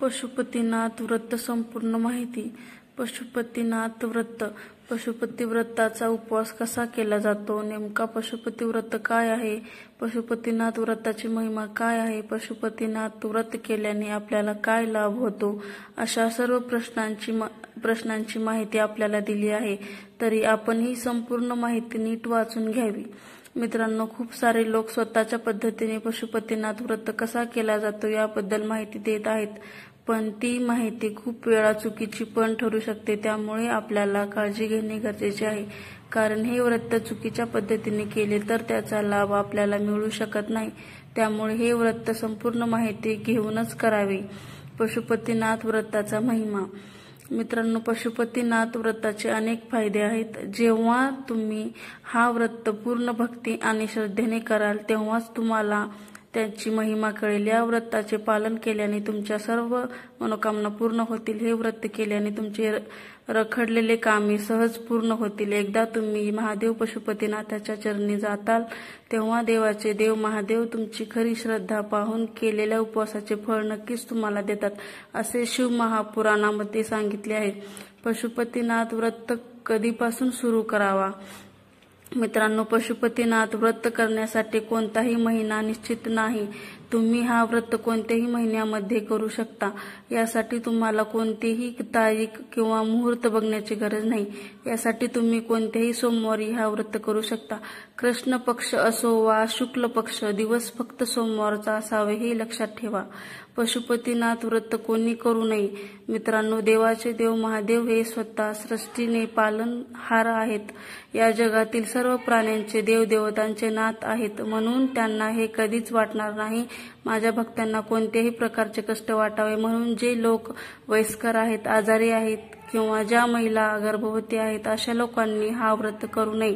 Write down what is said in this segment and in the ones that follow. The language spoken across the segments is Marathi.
पशुपतीनाथ व्रत संपूर्ण माहिती. पशुपतीनाथ व्रत. पशुपती व्रताचा उपवास कसा केला जातो? नेमका पशुपती व्रत काय आहे? पशुपतीनाथ व्रताची महिमा काय आहे? पशुपतीनाथ व्रत केल्याने आपल्याला काय लाभ होतो? अशा सर्व प्रश्नांची माहिती आपल्याला दिली आहे. तरी आपण ही संपूर्ण माहिती नीट वाचून घ्यावी. मित्रांनो, खूप सारे लोक स्वतःच्या पद्धतीने पशुपतीनाथ व्रत कसा केला जातो याबद्दल माहिती देत आहेत, पण ती माहिती खूप वेळा चुकीची पण ठरू शकते. त्यामुळे आपल्याला काळजी घेणे गरजेचे आहे, कारण हे व्रत चुकीच्या पद्धतीने केले तर त्याचा लाभ आपल्याला मिळू शकत नाही. त्यामुळे हे व्रत संपूर्ण माहिती घेऊनच करावे. पशुपतीनाथ व्रताचा महिमा. मित्रांनो, पशुपतीनाथ व्रताचे अनेक फायदे आहेत. जेव्हा तुम्ही हा व्रत पूर्ण भक्ती आणि श्रद्धेने कराल तेव्हाच तुम्हाला त्याची महिमा कळेल. या व्रताचे पालन केल्याने तुमच्या सर्व मनोकामना पूर्ण होतील. हे व्रत केल्याने तुमचे रखडलेले कामे सहज पूर्ण होतील. एकदा तुम्ही महादेव पशुपतीनाथाच्या चरणी जाताल तेव्हा देवाचे देव महादेव तुमची खरी श्रद्धा पाहून केलेल्या उपवासाचे फळ नक्कीच तुम्हाला देतात, असे शिव महापुराणामध्ये सांगितले आहे. पशुपतीनाथ व्रत कधीपासून सुरू करावा? मित्रांनो, पशुपतीनाथ व्रत करण्यासाठी कोणताही महिना निश्चित नाही. तुम्ही हा व्रत कोणत्याही महिन्यामध्ये करू शकता. यासाठी तुम्हाला कोणतीही तारीख किंवा मुहूर्त बघण्याची गरज नाही. यासाठी तुम्ही कोणत्याही सोमवारी हा व्रत करू शकता. कृष्ण पक्ष असो वा शुक्ल पक्ष, दिवस फक्त सोमवारचा असावे हे लक्षात ठेवा. पशुपतीनाथ व्रत कोणी करू नये? मित्रांनो, देवाचे देव महादेव हे स्वतः सृष्टीने पालनहार आहेत. या जगातील सर्व प्राण्यांचे देवदेवतांचे नाथ आहेत, म्हणून त्यांना हे कधीच वाटणार नाही माझ्या भक्तांना कोणत्याही प्रकारचे कष्ट वाटावे. म्हणून जे लोक वयस्कर आहेत, आजारी आहेत किंवा ज्या महिला गर्भवती आहेत अशा लोकांनी हा व्रत करू नये.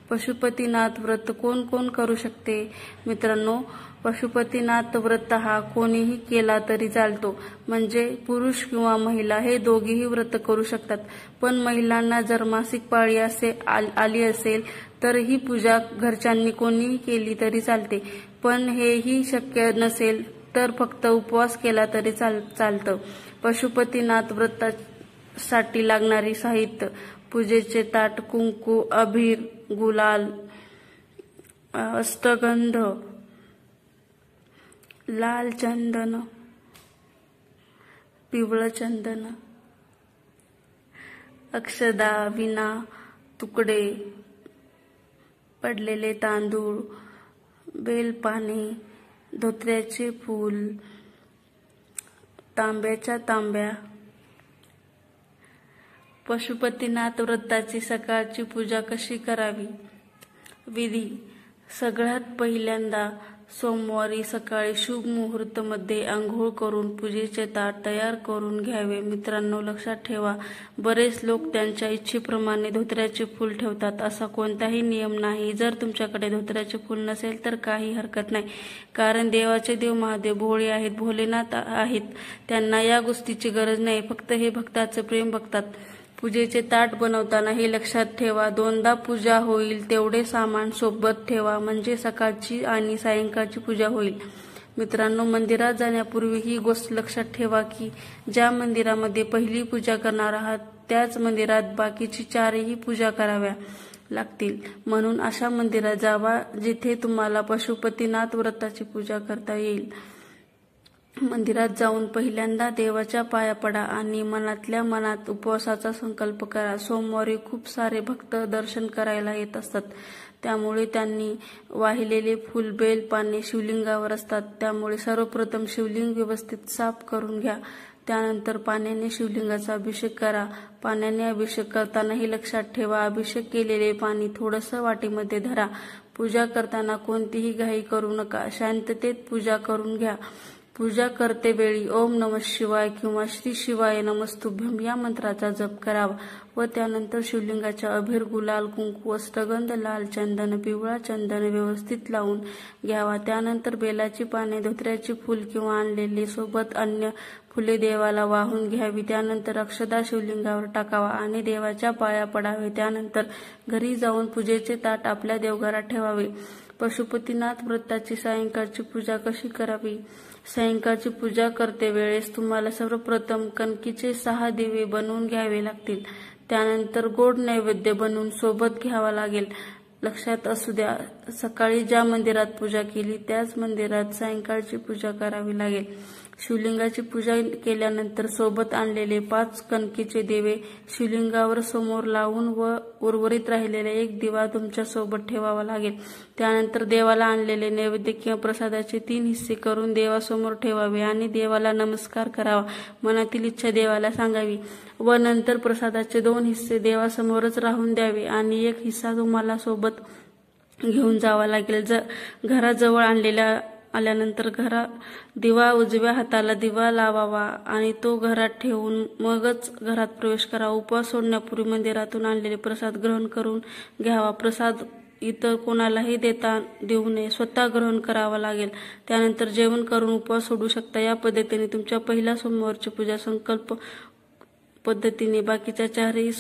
पशुपतीनाथ व्रत कोण कोण करू शकते? मित्रांनो, पशुपतीनाथ व्रत हा कोणीही केला तरी चालतो. म्हणजे पुरुष किंवा महिला हे दोघेही व्रत करू शकतात. पण महिलांना जर मासिक पाळी आली असेल तर ही पूजा घरच्यांनी कोणीही केली तरी चालते. पण हेही शक्य नसेल तर फक्त उपवास केला तरी चालतं. पशुपतीनाथ व्रतासाठी लागणारी साहित्य: पूजेचे ताट, कुंकू, अबीर, गुलाल, अष्टगंध, लाल चंदन, पिवळं चंदन, अक्षदा, विना, तुकडे, पडलेले तांदूळ, बेलपाने, धोत्र्याचे फूल, तांब्याच्या तांब्या. पशुपतीनाथ व्रताची सकाळची पूजा कशी करावी? विधी: सगळ्यात पहिल्यांदा सोमवारी सकाळी शुभ मुहूर्त मध्ये आंघोळ करून पूजेचे ताट तयार करून घ्यावे. मित्रांनो, लक्षात ठेवा, बरेच लोक त्यांच्या इच्छेप्रमाणे धोत्र्याचे फूल ठेवतात. असा कोणताही नियम नाही. जर तुमच्याकडे धोत्र्याचे फूल नसेल तर काही हरकत नाही, कारण देवाचे देव महादेव भोळे आहेत, भोलेनाथ आहेत. त्यांना या गोष्टीची गरज नाही. फक्त हे भक्ताचे प्रेम बघतात. पूजेचे ताट बनवताना हे लक्षात ठेवा, दोनदा पूजा होईल तेवढे सामान सोबत ठेवा, म्हणजे सकाळची आणि सायंकाळची पूजा होईल. मित्रांनो, मंदिरात जाण्यापूर्वी ही गोष्ट लक्षात ठेवा की ज्या मंदिरामध्ये पहिली पूजा करणार आहात त्याच मंदिरात बाकीची चारही पूजा कराव्या लागतील. म्हणून अशा मंदिरात जावा जिथे तुम्हाला पशुपतीनाथ व्रताची पूजा करता येईल. मंदिरात जाऊन पहिल्यांदा देवाच्या पाया पडा आणि मनातल्या मनात उपवासाचा संकल्प करा. सोमवारी खूप सारे भक्त दर्शन करायला येत असतात, त्यामुळे त्यांनी वाहिलेले फूल, बेल, पाने शिवलिंगावर असतात. त्यामुळे सर्वप्रथम शिवलिंग व्यवस्थित साफ करून घ्या. त्यानंतर पाण्याने शिवलिंगाचा अभिषेक करा. पाण्याने अभिषेक करतानाही लक्षात ठेवा, अभिषेक केलेले पाणी थोडंसं वाटीमध्ये धरा. पूजा करताना कोणतीही घाई करू नका, शांततेत पूजा करून घ्या. पूजा करते वेळी ओम नमः शिवाय किंवा श्री शिवाय नमस्तुभ्यम या मंत्राचा जप करावा व त्यानंतर शिवलिंगाच्या अबीर, गुलाल, कुंकू, अष्टगंध, लाल चंदन, पिवळा चंदन व्यवस्थित लावून घ्यावा. त्यानंतर बेलाची पाने, धोत्र्याचे फूल किंवा आणलेले सोबत अन्य फुले देवाला वाहून घ्यावी. त्यानंतर अक्षदा शिवलिंगावर टाकावा आणि देवाच्या पाया पडावे. त्यानंतर घरी जाऊन पूजेचे ताट आपल्या देवघरात ठेवावे. पशुपतीनाथ व्रताची सायंकाळची पूजा कशी करावी? सायंकाळची पूजा करते वेळेस तुम्हाला सर्वप्रथम कणकीचे 6 दिवे बनवून घ्यावे लागतील. त्यानंतर गोड नैवेद्य बनवून सोबत घ्यावा लागेल. लक्षात असू द्या, सकाळी ज्या मंदिरात पूजा केली त्याच मंदिरात सायंकाळची पूजा करावी लागेल. शिवलिंगाची पूजा केल्यानंतर सोबत आणलेले 5 कणकीचे दिवे शिवलिंगावर समोर लावून व उर्वरित राहिलेला 1 दिवा तुमच्या सोबत ठेवावा लागेल. त्यानंतर देवाला आणलेले नैवेद्य किंवा प्रसादाचे 3 हिस्से करून देवासमोर ठेवावे आणि देवाला नमस्कार करावा. मनातील इच्छा देवाला सांगावी व नंतर प्रसादाचे 2 हिस्से देवासमोरच राहून द्यावे आणि 1 हिस्सा तुम्हाला सोबत घेऊन जावा लागेल. घराजवळ आल्यानंतर दिवा उजव्या हाताला दिवा लावावा आणि तो घरात ठेवून मगच घरात प्रवेश करावा. उपवास सोडण्यापूर्वी मंदिरातून आणलेले प्रसाद ग्रहण करून घ्यावा. प्रसाद इतर कोणालाही देऊ नये, स्वतः ग्रहण करावा लागेल. त्यानंतर जेवण करून उपवास सोडू शकता. या पद्धतीने तुमच्या पहिल्या सोमवारची पूजा संकल्प पद्धतीने बाकीच्या 4ही